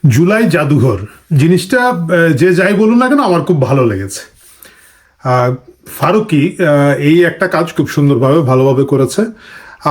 জুলাই জাদুঘর জিনিসটা যে যাই বলুন না কেন আমার খুব ভালো লেগেছে। ফারুকী এই একটা কাজ খুব সুন্দরভাবে ভালোভাবে করেছে।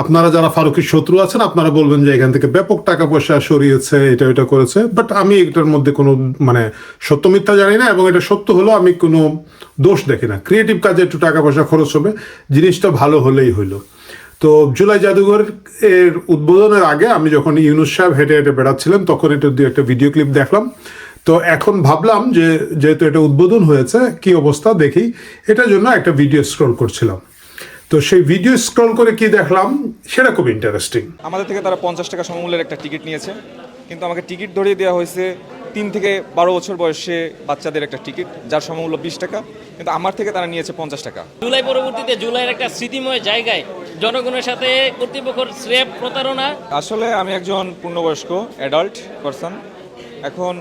আপনারা যারা ফারুকীর শত্রু আছেন আপনারা বলবেন যে এখান থেকে ব্যাপক টাকা পয়সা সরিয়েছে, এটা এটা করেছে, বাট আমি এটার মধ্যে কোনো মানে সত্য মিথ্যা জানি না, এবং এটা সত্য হলেও আমি কোনো দোষ দেখি না। ক্রিয়েটিভ কাজে একটু টাকা পয়সা খরচ হবে, জিনিসটা ভালো হলেই হইলো। তো জুলাই জাদুঘর এর উদ্বোধনের আগে আমি যখন ইউনুস সাহেব হেঁটে হেঁটে বেড়াচ্ছিলাম তখন এটা দিয়ে একটা ভিডিও ক্লিপ দেখলাম। তো এখন ভাবলাম যে যেহেতু এটা উদ্বোধন হয়েছে কি অবস্থা দেখি, এটার জন্য একটা ভিডিও স্ক্রল করছিলাম। তো সেই ভিডিও স্ক্রল করে কি দেখলাম সেটা খুব ইন্টারেস্টিং। আমাদের থেকে তারা 50 টাকা সমমূল্যের একটা টিকিট নিয়েছে, কিন্তু আমাকে টিকিট ধরিয়ে দেওয়া হয়েছে 3 থেকে 12 বছর বয়সে বাচ্চাদের একটা টিকিট যার সমমূল্য 20 টাকা, কিন্তু আমার থেকে তারা নিয়েছে 50 টাকা। জুলাই পরবর্তীতে জুলাইয়ের একটা স্মৃতিময় জায়গায় জনগণের সাথে কর্তৃপক্ষের স্রেফ প্রতারণা। আসলে আমি একজন পূর্ণবয়স্ক অ্যাডাল্ট পারসন। এখন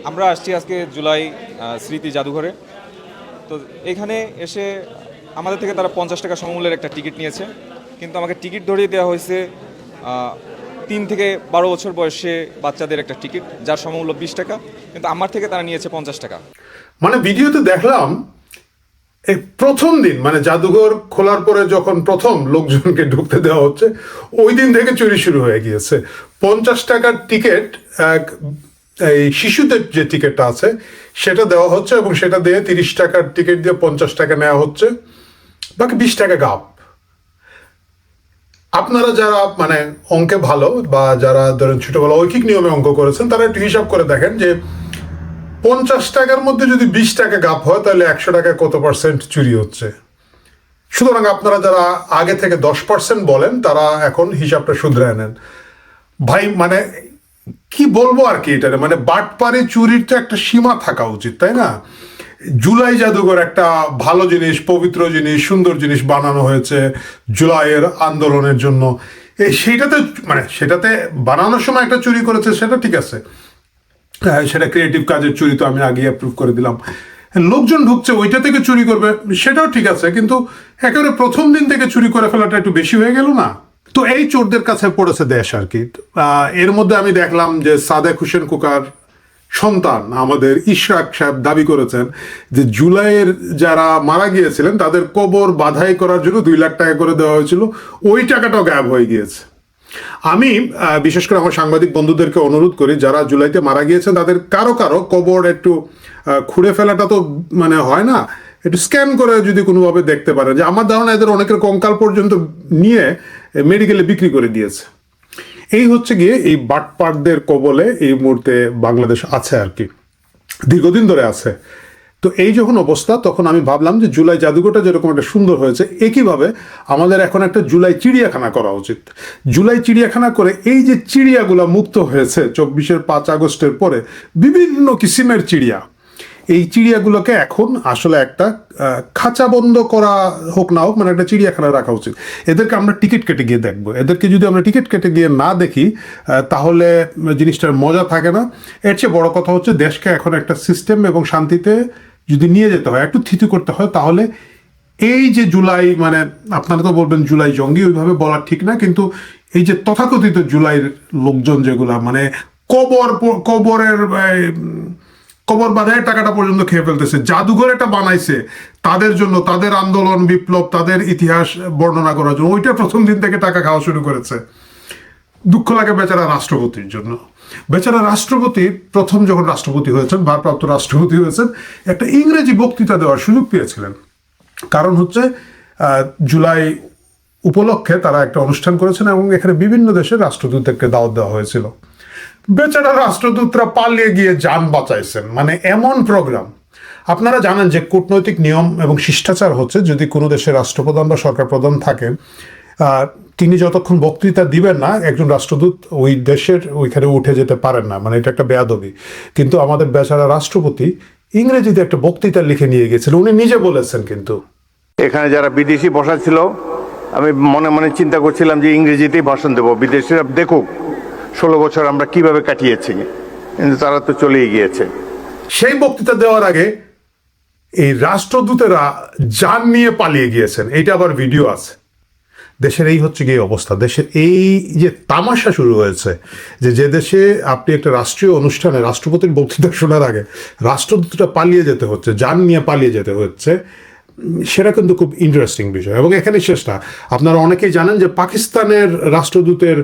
আমরা আসছি আজকে জুলাই স্মৃতি জাদুঘরে। তো এখানে এসে আমাদের থেকে তারা 50 টাকা সমমূল্যের একটা টিকিট নিয়েছে, কিন্তু আমাকে টিকিট ধরিয়ে দেওয়া হয়েছে 3 থেকে 12 বছর বয়সে বাচ্চাদের একটা টিকিট যার সমমূল্য 20 টাকা, কিন্তু আমার থেকে তারা নিয়েছে 50 টাকা। মানে ভিডিওতে দেখলাম এই প্রথম দিন মানে জাদুঘর খোলার পরে যখন প্রথম লোকজনকে ঢুকতে দেওয়া হচ্ছে ওই দিন থেকে চুরি শুরু হয়ে গিয়েছে। 50 টাকার টিকিট এই শিশুদের যে টিকিটটা আছে সেটা দেওয়া হচ্ছে, এবং সেটা দিয়ে 30 টাকার টিকিট দিয়ে 50 টাকা নেওয়া হচ্ছে, বাকি 20 টাকা গাপ। আপনারা যারা মানে অঙ্কে ভালো বা যারা ধরেন ছোটবেলা ঐকিক নিয়মে অঙ্ক করেছেন তারা একটু হিসাব করে দেখেন যে 50 টাকার মধ্যে যদি 20 টাকা গাপ হয় তাহলে 100 টাকায় কত পার্সেন্ট চুরি হচ্ছে। সুতরাং আপনারা যারা আগে থেকে 10% বলেন তারা এখন হিসাবটা শুধরায় নেন ভাই। মানে কি বলবো আর কি, এটা মানে বাটপারি চুরির তো একটা সীমা থাকা উচিত, তাই না? জুলাই জাদুঘর একটা ভালো জিনিস, পবিত্র জিনিস, সুন্দর জিনিস বানানো হয়েছে জুলাইয়ের আন্দোলনের জন্য। সেইটাতে মানে সেটাতে বানানোর সময় একটা চুরি করেছে সেটা ঠিক আছে, সেটা ক্রিয়েটিভ কাজের চুরি, তো আমি আগে অ্যাপ্রুভ করে দিলাম। লোকজন ঢুকছে ওইটা থেকে চুরি করবে সেটাও ঠিক আছে, কিন্তু একেবারে প্রথম দিন থেকে চুরি করে ফেলাটা একটু বেশি হয়ে গেল না? তো এই চোরদের কাছে পড়েছে দেশ আর কি। এর মধ্যে আমি দেখলাম যে সাদেক হোসেন কোকার সন্তান আমাদের ইশরাক সাহেব দাবি করেছেন যে জুলাইয়ের যারা মারা গিয়েছিলেন তাদের কবর বাধাই করার জন্য 2 লাখ টাকা করে দেওয়া হয়েছিল, ওই টাকাটাও গায়েব হয়ে গিয়েছে। আমি বিশেষ করে আমার সাংবাদিক বন্ধুদেরকে অনুরোধ করি যারা জুলাইতে মারা গিয়েছেন তাদের কারো কারো কবর একটু খুঁড়ে ফেলাটা তো মানে হয় না, একটু স্ক্যান করে যদি কোনোভাবে দেখতে পারে। যে আমার ধারণা এদের অনেকের কঙ্কাল পর্যন্ত নিয়ে মেডিকেলে বিক্রি করে দিয়েছে। এই হচ্ছে গিয়ে এই বাটপারদের কবলে এই মুহূর্তে বাংলাদেশ আছে আর কি, দীর্ঘদিন ধরে আছে। তো এই যখন অবস্থা তখন আমি ভাবলাম যে জুলাই জাদুঘরটা যেরকম একটা সুন্দর হয়েছে একইভাবে আমাদের এখন একটা জুলাই চিড়িয়াখানা করা উচিত। জুলাই চিড়িয়াখানা করে এই যে চিড়িয়াগুলো মুক্ত হয়েছে 24-এর 5 আগস্টের পরে, বিভিন্ন কিসিমের চিড়িয়া, এই চিড়িয়াগুলোকে এখন আসলে একটা খাঁচা বন্ধ করা হোক না হোক মানে একটা চিড়িয়াখানা রাখা উচিত। এদেরকে আমরা টিকিট কেটে গিয়ে দেখবো, এদেরকে যদি আমরা টিকিট কেটে গিয়ে না দেখি তাহলে জিনিসটার মজা থাকে না। এর চেয়ে বড় কথা হচ্ছে দেশকে এখন একটা সিস্টেম এবং শান্তিতে যদি নিয়ে যেতে হয়, একটু থিতু করতে হয়, তাহলে এই যে জুলাই মানে আপনারা তো বলবেন জুলাই জঙ্গি, ওইভাবে বলা ঠিক না, কিন্তু এই যে তথাকথিত জুলাইয়ের লোকজন যেগুলা মানে কবর বাঁধায় টাকাটা পর্যন্ত খেয়ে ফেলতেছে, জাদুঘর এটা বানাইছে তাদের জন্য, তাদের আন্দোলন বিপ্লব তাদের ইতিহাস বর্ণনা করার জন্য, ওইটা প্রথম দিন থেকে টাকা খাওয়া শুরু করেছে। দুঃখ লাগে বেচারা রাষ্ট্রপতির জন্য। বেচারা রাষ্ট্রপতি প্রথম যখন রাষ্ট্রপতি হয়েছেন, ভারপ্রাপ্ত রাষ্ট্রপতি হয়েছেন, একটা ইংরেজি বক্তৃতা দেওয়ার সুযোগ পেয়েছিলেন। কারণ হচ্ছে জুলাই উপলক্ষে তারা একটা অনুষ্ঠান করেছেন এবং এখানে বিভিন্ন দেশের রাষ্ট্রদূতদেরকে দাওয়াত দেওয়া হয়েছিল। বেচারা রাষ্ট্রদূতরা পালিয়ে গিয়ে যান বাঁচাইছেন, মানে এমন প্রোগ্রাম। আপনারা জানেন যে কূটনৈতিক নিয়ম এবং শিষ্টাচার হচ্ছে যদি কোনো দেশের রাষ্ট্রপ্রধান বা সরকার প্রধান থাকেন, তিনি যতক্ষণ বক্তৃতা দিবেন না একজন রাষ্ট্রদূত ওই দেশের ওইখানে উঠে যেতে পারেন না, মানে এটা একটা বেয়াদবি। কিন্তু আমাদের বেচারা রাষ্ট্রপতি ইংরেজিতে একটা বক্তৃতা লিখে নিয়ে গেছিলেন, উনি নিজে বলেছেন। কিন্তু এখানে যারা বিদেশি বসা ছিল আমি মনে মনে চিন্তা করছিলাম যে ইংরেজিতেই ভাষণ দেবো, বিদেশিরা দেখুক 16 বছর আমরা কিভাবে কাটিয়েছি, কিন্তু তারা তো চলেই গিয়েছে। সেই বক্তৃতা দেওয়ার আগে এই রাষ্ট্রদূতেরা যান নিয়ে পালিয়ে গিয়েছেন, এইটা আবার ভিডিও আছে। দেশের এই হচ্ছে গিয়ে অবস্থা। দেশের এই যে তামাশা শুরু হয়েছে, যে দেশে আপনি একটা রাষ্ট্রীয় অনুষ্ঠানে রাষ্ট্রপতির বক্তৃতা শোনার আগে রাষ্ট্রদূতটা পালিয়ে যেতে হচ্ছে, যান নিয়ে পালিয়ে যেতে হচ্ছে, সেটা কিন্তু খুব ইন্টারেস্টিং বিষয়। এবং এখানে শেষটা, আপনারা অনেকেই জানেন যে পাকিস্তানের রাষ্ট্রদূতের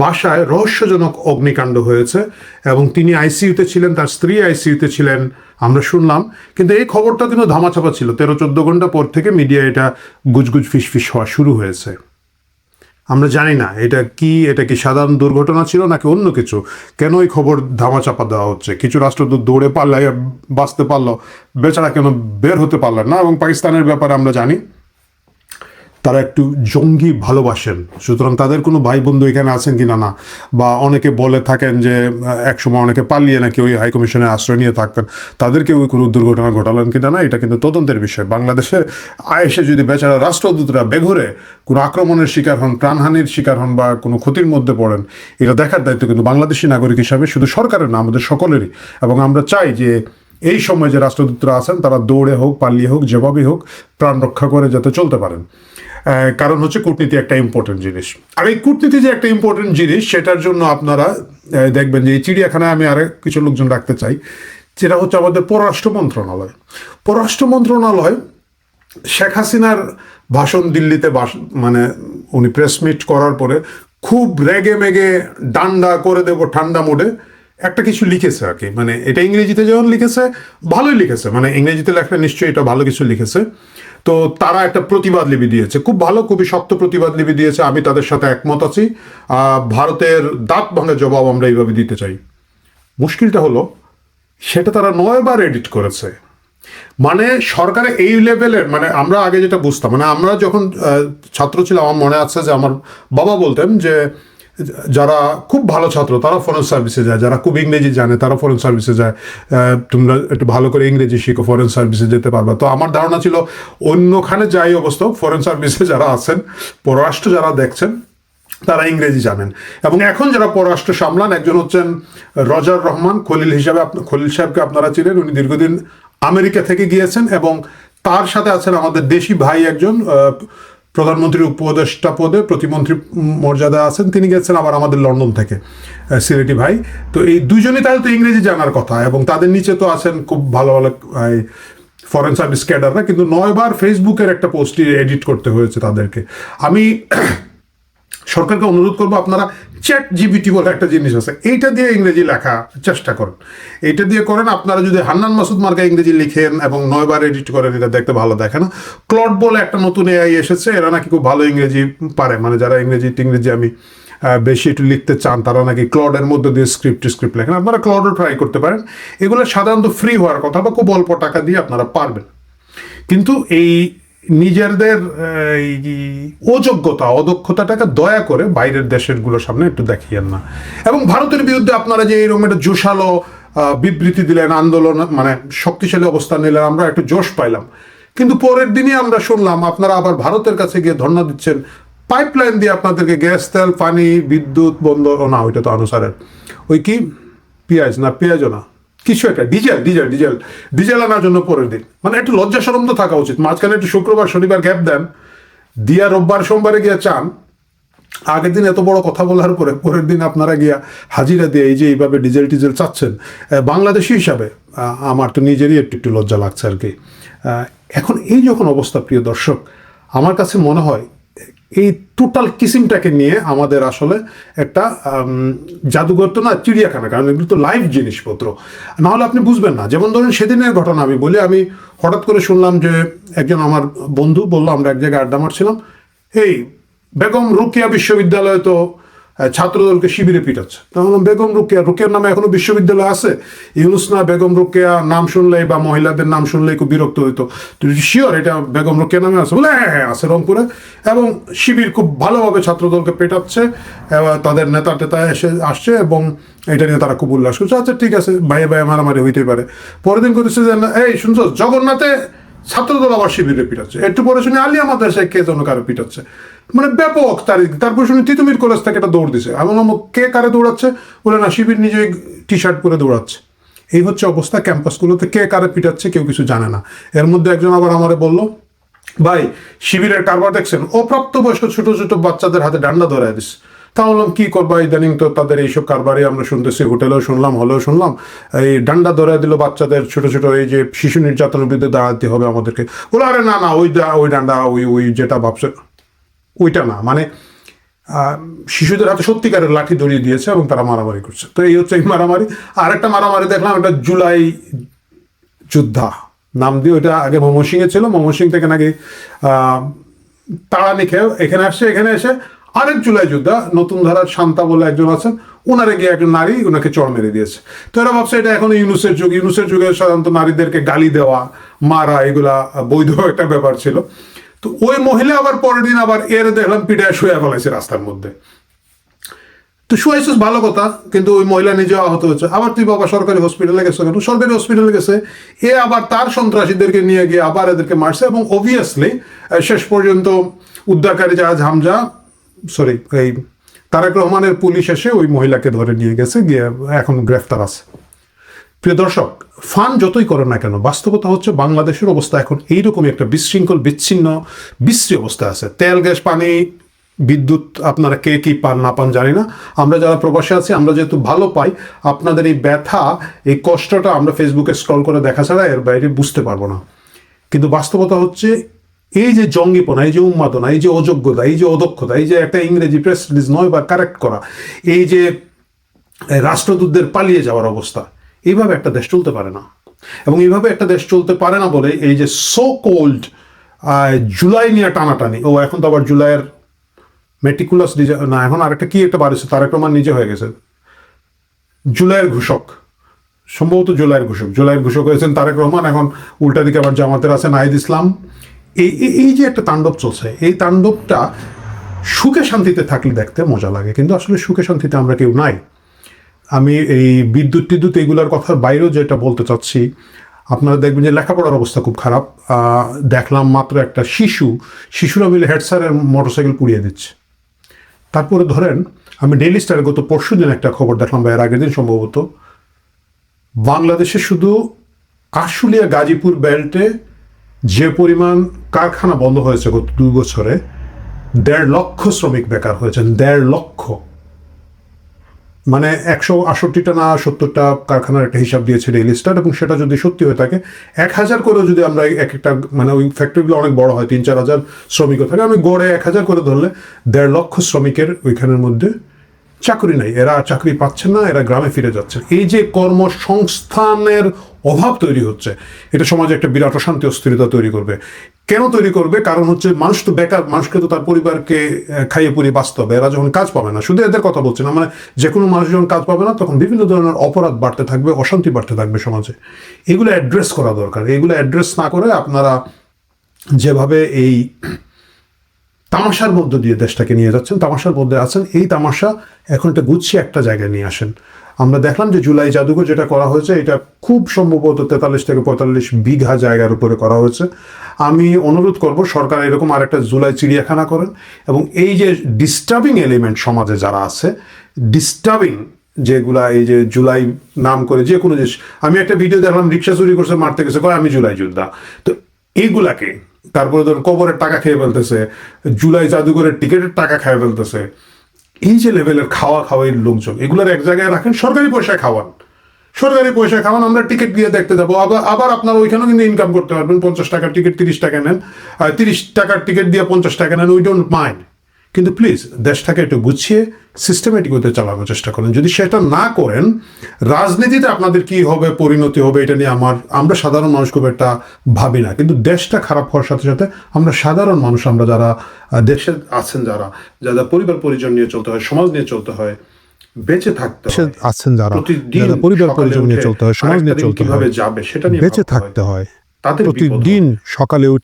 বাসায় রহস্যজনক অগ্নিকাণ্ড হয়েছে এবং তিনি আইসিইউতে ছিলেন, তার স্ত্রী আইসিইউতে ছিলেন, আমরা শুনলাম। কিন্তু এই খবরটা কিন্তু ধামাচাপা ছিল, 13-14 ঘন্টা পর থেকে মিডিয়া এটা গুজগুজ ফিসফিস হওয়া শুরু হয়েছে। আমরা জানি না এটা কি সাধারণ দুর্ঘটনা ছিল নাকি অন্য কিছু, কেন এই খবর ধামাচাপা দেওয়া হচ্ছে। কিছু রাষ্ট্রদূত দৌড়ে পারলে বাঁচতে পারলো, বেচারা কেন বের হতে পারলেন না। এবং পাকিস্তানের ব্যাপারে আমরা জানি তারা একটু জঙ্গি ভালোবাসেন, সুতরাং তাদের কোনো ভাই বন্ধু এখানে আছেন কিনা না, বা অনেকে বলে থাকেন যে একসময় অনেকে পালিয়ে নাকি ওই হাইকমিশনের আশ্রয় নিয়ে থাকতেন, তাদেরকে ওই কোনো দুর্ঘটনা ঘটালেন কিনা না, এটা কিন্তু তদন্তের বিষয়। বাংলাদেশে এসে যদি বেচারা রাষ্ট্রদূতরা বেঘরে কোনো আক্রমণের শিকার হন, প্রাণহানির শিকার হন বা কোনো ক্ষতির মধ্যে পড়েন, এটা দেখার দায়িত্ব কিন্তু বাংলাদেশি নাগরিক হিসাবে শুধু সরকারের না, আমাদের সকলেরই। এবং আমরা চাই যে এই সময় যে রাষ্ট্রদূতরা আছেন তারা দৌড়ে হোক, পালিয়ে হোক, যেভাবেই হোক প্রাণ রক্ষা করে যাতে চলতে পারেন। কারণ হচ্ছে কূটনীতি একটা ইম্পর্টেন্ট জিনিস। আর এই কূটনীতি যে একটা ইম্পর্টেন্ট জিনিস, সেটার জন্য আপনারা দেখবেন যে এই চিড়িয়াখানায় আমি আরেক কিছু লোকজন রাখতে চাই, যেটা হচ্ছে আমাদের পররাষ্ট্র মন্ত্রণালয়। পররাষ্ট্র মন্ত্রণালয় শেখ হাসিনার ভাষণ দিল্লিতে মানে উনি প্রেস মিট করার পরে খুব রেগে মেগে ডান্ডা করে দেব ঠান্ডা মোডে একটা কিছু লিখেছে আর কি। মানে এটা ইংরেজিতে যেমন লিখেছে, ভালোই লিখেছে, মানে ইংরেজিতে লেখলে নিশ্চয়ই এটা ভালো কিছু লিখেছে। তো তারা একটা প্রতিবাদ লিপি দিয়েছে, খুব ভালো, খুবই শক্ত প্রতিবাদ লিপি দিয়েছে। আমি তাদের সাথে একমত আছি। ভারতের দাঁত ভাঙা জবাব আমরা এইভাবে দিতে চাই। মুশকিলটা হলো সেটা তারা 9 বার এডিট করেছে। মানে সরকারে এই লেভেলের, মানে আমরা আগে যেটা বুঝতাম, মানে আমরা যখন ছাত্র ছিলাম, আমার মনে আছে যে আমার বাবা বলতেন যে যারা খুব ভালো ছাত্র তারা ফরেন সার্ভিসে যায়, যারা খুব ইংরেজি জানে তারা ফরেন সার্ভিসে যায়, তোমরা একটু ভালো করে ইংরেজি শিখো, ফরেন সার্ভিসে যেতে পারবে। তো আমার ধারণা ছিল অন্যখানে যাই অবস্থা, ফরেন সার্ভিসে যারা আছেন, পররাষ্ট্র যারা দেখছেন, তারা ইংরেজি জানেন। এবং এখন যারা পররাষ্ট্র সামলান, একজন হচ্ছেন রজার রহমান খলিল হিসাবে, খলিল সাহেবকে আপনারা চিনেন, উনি দীর্ঘদিন আমেরিকা থেকে গিয়েছেন এবং তার সাথে আছেন আমাদের দেশি ভাই একজন, প্রধানমন্ত্রীর উপদেষ্টা পদে প্রতিমন্ত্রী মর্যাদা আছেন, তিনি গেছেন আবার আমাদের লন্ডন থেকে, সিলেটি ভাই। তো এই দুজনই তাহলে তো ইংরেজি জানার কথা, এবং তাদের নিচে তো আছেন খুব ভালো ভালো ফরেন সার্ভিস ক্যাডাররা। কিন্তু 9 বার ফেসবুকের একটা পোস্ট এডিট করতে হয়েছে তাদেরকে। আমি সরকারকে অনুরোধ করবো, আপনারা চ্যাট জিপিটি বলে একটা জিনিস আছে, এইটা দিয়ে ইংরেজি লেখা চেষ্টা করেন, এইটা দিয়ে করেন। আপনারা যদি হান্নান মাসুদ মার্কা ইংরেজি লিখেন এবং 9 বার এডিট করেন, এটা দেখতে ভালো দেখে না। ক্লড বলে একটা নতুন এআই এসেছে, এরা নাকি খুব ভালো ইংরেজি পারে, মানে যারা ইংরেজি আমি বেশি একটু লিখতে চান তারা নাকি ক্লডের মধ্যে দিয়ে স্ক্রিপ্ট লেখেন। আপনারা ক্লডও ট্রাই করতে পারেন। এগুলো সাধারণত ফ্রি হওয়ার কথা বা খুব অল্প টাকা দিয়ে আপনারা পারবেন। কিন্তু এই নিজেদের অযোগ্যতা, অদক্ষতাটাকে দয়া করে বাইরের দেশেরগুলোর সামনে একটু দেখিয়েন না। এবং ভারতের বিরুদ্ধে আপনারা যে এইরকম একটা জোশালো বিবৃতি দিলেন, আন্দোলন মানে শক্তিশালী অবস্থান নিলেন, আমরা একটু জোশ পাইলাম। কিন্তু পরের দিনই আমরা শুনলাম আপনারা আবার ভারতের কাছে গিয়ে ধর্ণা দিচ্ছেন, পাইপলাইন দিয়ে আপনাদেরকে গ্যাস, তেল, পানি, বিদ্যুৎ বন্ধ, না ওইটা তো আনুসারের, ওই কি পেঁয়াজও না, কিছু একটা ডিজেল আনার জন্য পরের দিন। মানে একটু লজ্জা শরম তো থাকা উচিত। মাঝখানে একটু শুক্রবার শনিবার গ্যাপ দেন, দিয়া রোববার সোমবারে গিয়ে চান। আগের দিন এত বড় কথা বলার পরে পরের দিন আপনারা গিয়া হাজিরা দিয়ে এই যে এইভাবে ডিজেল চাচ্ছেন, বাংলাদেশি হিসাবে আমার তো নিজেরই একটু লজ্জা লাগছে আর কি। এখন এই যখন অবস্থা, প্রিয় দর্শক, আমার কাছে মনে হয় এই টোটাল কিসিমটাকে নিয়ে আমাদের আসলে একটা জাদুঘর তো না, চিড়িয়াখানা, কারণ এগুলো তো লাইভ জিনিসপত্র, নাহলে আপনি বুঝবেন না। যেমন ধরুন সেদিনের ঘটনা আমি বলি, আমি হঠাৎ করে শুনলাম যে একজন আমার বন্ধু বললো, আমরা এক জায়গায় আড্ডা মারছিলাম, এই বেগম রোকেয়া বিশ্ববিদ্যালয়ে তো ছাত্রদলকে শিবিরে পিটাচ্ছে। তখন বেগম রোকেয়ার নামে এখনো বিশ্ববিদ্যালয় আছে? ইউনুস না বেগম রোকেয়া নাম শুনলেই বা মহিলাদের নাম শুনলেই খুব বিরক্ত হইতো, তুই শিওর এটা বেগম রোকেয়া নামে আছে? বলে হ্যাঁ আছে রংপুরে। এবং শিবির খুব ভালোভাবে ছাত্রদলকে পেটাচ্ছে, তাদের নেতা টেতা আসছে এবং এটা নিয়ে তারা খুব উল্লাস করছে। আচ্ছা ঠিক আছে, ভাইয়ে মারামারি হইতেই পারে। পরের দিন করতেছে যে এই শুনছো, জগন্নাথে ছাত্রদল আবার শিবিরে পিটাচ্ছে। একটু পরে শুনি আলিয়া মাদ্রাসায় কে যেন কারো পিটাচ্ছে। মানে ব্যাপক তারপর শুনি তিতুমির কলেজ থেকে একটা দৌড় দিছে। এমন কে কারে দৌড়াচ্ছে বলে, না শিবির নিজেই টি শার্ট পরে দৌড়াচ্ছে। এই হচ্ছে অবস্থা ক্যাম্পাসগুলোতে, কে কারে পিটাচ্ছে কেউ কিছু জানে না। এর মধ্যে একজন আবার আমারে বললো ভাই শিবিরের কারবার দেখছেন, অপ্রাপ্তবয়স্ক ছোট ছোট বাচ্চাদের হাতে ডান্ডা ধরায় দিস। তা বললাম কি করবা, ইদানিং তো তাদের এইসব কারবারই আমরা শুনতেছি, হোটেলেও শুনলাম, হলেও শুনলাম, এই ডান্ডা ধরায় দিল বাচ্চাদের ছোট ছোট, এই যে শিশু নির্যাতনের বিরুদ্ধে দাঁড়াতে হবে আমাদেরকে। বলো আরে না না, ওই ডান্ডা ওই যেটা ভাবছে ওইটা না, মানে শিশুদের হাতে সত্যিকারের লাঠি ধরিয়ে দিয়েছে এবং তারা মারামারি করছে। তো এই হচ্ছে এই মারামারি। আর একটা মারামারি দেখলাম, এটা জুলাই যোদ্ধা নাম দিয়ে, ওইটা আগে ময়মনসিংহে ছিল, ময়মনসিংহ থেকে নাকি তাড়ানি খেয়ে এখানে আসছে, এখানে এসে আরেক জুলাই যোদ্ধা নতুন ধারার শান্তা বলে একজন আছেন, ওনারে গিয়ে একজন নারী ওনাকে চড় মেরে দিয়েছে। তো এরা ভাবছে এটা এখন ইউনুসের যুগ, ইউনুসের যুগে সাধারণত নারীদেরকে গালি দেওয়া, মারা, এগুলা বৈধ একটা ব্যাপার ছিল। তো ওই মহিলা আবার পরের দিন আবার এর দেখলাম পিঠায় শুয়ে ফেলাইছে রাস্তার মধ্যে। তো শুয়াইছিস ভালো কথা, কিন্তু ওই মহিলা নিজেও আহত হচ্ছে। আবার তুই বাবা সরকারি হসপিটালে গেছে কেন? সরকারি হসপিটালে গেছে, এ আবার তার সন্ত্রাসীদেরকে নিয়ে গিয়ে আবার এদেরকে মারছে। এবং অবভিয়াসলি শেষ পর্যন্ত উদ্ধারকারী জাহাজ হামজা, সরি এই তারেক রহমানের পুলিশ এসে ওই মহিলাকে ধরে নিয়ে গেছে, গিয়ে এখন গ্রেফতার আছে। প্রিয় দর্শক, ফান যতই করে না কেন, বাস্তবতা হচ্ছে বাংলাদেশের অবস্থা এখন এইরকমই একটা বিশৃঙ্খল, বিচ্ছিন্ন, বিশ্রী অবস্থা আছে। তেল, গ্যাস, পানি, বিদ্যুৎ আপনারা কে কি পান না পান জানি না। আমরা যারা প্রবাসে আছি, আমরা যেহেতু ভালো পাই, আপনাদের এই ব্যথা, এই কষ্টটা আমরা ফেসবুকে স্ক্রল করে দেখা ছাড়া এর বাইরে বুঝতে পারবো না। কিন্তু বাস্তবতা হচ্ছে এই যে জঙ্গিপনা, এই যে উন্মাদনা, এই যে অযোগ্যতা, এই যে অদক্ষতা, এই যে একটা ইংরেজি প্রেস রিলিজ 9 বার কারেক্ট করা, এই যে রাষ্ট্রদূতদের পালিয়ে যাওয়ার অবস্থা, এইভাবে একটা দেশ চলতে পারে না। এবং এইভাবে একটা দেশ চলতে পারে না বলে এই যে সো কোল্ড জুলাই নিয়ে টানাটানি, ও এখন তো আবার জুলাইয়ের মেটিকুলাস না, এখন আরেকটা কি একটা বাড়িছে, তারেক রহমান নিজে হয়ে গেছে জুলাইয়ের ঘোষক, সম্ভবত জুলাইয়ের ঘোষক হয়েছেন তারেক রহমান। এখন উল্টা দিকে আবার জামাতের আছে নাহিদ ইসলাম। এই যে একটা তাণ্ডব চলছে, এই তাণ্ডবটা সুখে শান্তিতে থাকলে দেখতে মজা লাগে, কিন্তু আসলে সুখে শান্তিতে আমরা কেউ নাই। আমি এই বিদ্যুৎ টিদ্যুৎ এইগুলোর কথার বাইরেও যেটা বলতে চাচ্ছি, আপনারা দেখবেন যে লেখাপড়ার অবস্থা খুব খারাপ। দেখলাম মাত্র একটা শিশুরা মিলে হেড স্যারের মোটরসাইকেল পুড়িয়ে দিচ্ছে। তারপরে ধরেন আমি ডেইলি স্টারে গত পরশু দিন একটা খবর দেখলাম, বা এর আগের দিন সম্ভবত, বাংলাদেশে শুধু আশুলিয়া গাজীপুর বেল্টে যে পরিমাণ কারখানা বন্ধ হয়েছে গত 2 বছরে, 1.5 লক্ষ শ্রমিক বেকার হয়েছেন। 1.5 লক্ষ, মানে 168টা না 70টা কারখানার একটা হিসাব দিয়েছে ডেইলি স্টার। এবং সেটা যদি সত্যি হয়ে থাকে, 1000 করেও যদি আমরা একটা, মানে ওই ফ্যাক্টরিগুলো অনেক বড় হয়, 3-4 হাজার শ্রমিকও থাকে, আমি গড়ে 1000 করে ধরলে 1.5 লক্ষ শ্রমিকের ওইখানের মধ্যে চাকরি নাই, এরা চাকরি পাচ্ছেন না, এরা গ্রামে ফিরে যাচ্ছে। এই যে কর্মসংস্থানের অভাব তৈরি হচ্ছে, এটা সমাজে একটা বিরাট অশান্তি, অস্থিরতা তৈরি করবে। কেন তৈরি করবে? কারণ হচ্ছে মানুষ তো বেকার, মানুষকে তো তার পরিবারকে খাইয়ে পুড়িয়ে বাঁচতে হবে। এরা যখন কাজ পাবে না, শুধু এদের কথা বলছে না, মানে যে কোনো মানুষ যখন কাজ পাবে না, তখন বিভিন্ন ধরনের অপরাধ বাড়তে থাকবে, অশান্তি বাড়তে থাকবে সমাজে। এগুলো অ্যাড্রেস করা দরকার। এগুলো অ্যাড্রেস না করে আপনারা যেভাবে এই তামাশার মধ্য দিয়ে দেশটাকে নিয়ে যাচ্ছেন, তামাশার মধ্যে আছেন, এই তামাশা এখন একটা গুছিয়ে একটা জায়গায় নিয়ে আসেন। আমরা দেখলাম যে জুলাই জাদুঘর যেটা করা হয়েছে, এটা খুব সম্ভবত 43 থেকে 45 বিঘা জায়গার উপরে করা হয়েছে। আমি অনুরোধ করব সরকার এরকম আরেকটা জুলাই চিড়িয়াখানা করেন। এবং এই যে ডিস্টার্বিং এলিমেন্ট সমাজে যারা আছে, ডিস্টার্বিং যেগুলা, এই যে জুলাই নাম করে যে কোনো জিনিস, আমি একটা ভিডিও দেখলাম, রিক্সা চুরি করছে, মারতে গেছে, কয় আমি জুলাই যোদ্ধা। তো এইগুলাকে, তারপরে ধরুন কবরের টাকা খেয়ে ফেলতেছে, জুলাই জাদুঘরের টিকিটের টাকা খেয়ে ফেলতেছে, এই যে লেভেলের খাওয়াই লোকজন, এগুলোর এক জায়গায় রাখেন, সরকারি পয়সায় খাওয়ান, আমরা টিকিট দিয়ে দেখতে যাবো। আবার আপনারা ওইখানেও কিন্তু ইনকাম করতে পারবেন। 50 টাকার টিকিট 30 টাকা নেন, 30 টাকার টিকিট দিয়ে 50 টাকা নেন, উই ডোন্ট মাইন্ড। কিন্তু প্লিজ দেশটাকে একটু গুছিয়ে সিস্টেমেটিক হতে চালানোর চেষ্টা করেন। যদি সেটা না করেন, রাজনীতিতে আপনাদের কি হবে, পরিণতি হবে, এটা নিয়ে আমরা সাধারণ মানুষ খুব একটা ভাবি না। কিন্তু দেশটা খারাপ হওয়ার সাথে সাথে আমরা সাধারণ মানুষ, আমরা যারা দেশে আছেন, যারা পরিবার পরিজন নিয়ে চলতে হয়, সমাজ নিয়ে চলতে হয়, বেঁচে থাকতে হয়, আছেন যারা প্রতিদিন পরিবার পরিজন নিয়ে চলতে হয়, সমাজ নিয়ে চলতে হয়, কিভাবে যাবে সেটা নিয়ে বেঁচে থাকতে হয়, তাদের প্রতিদিন সকালে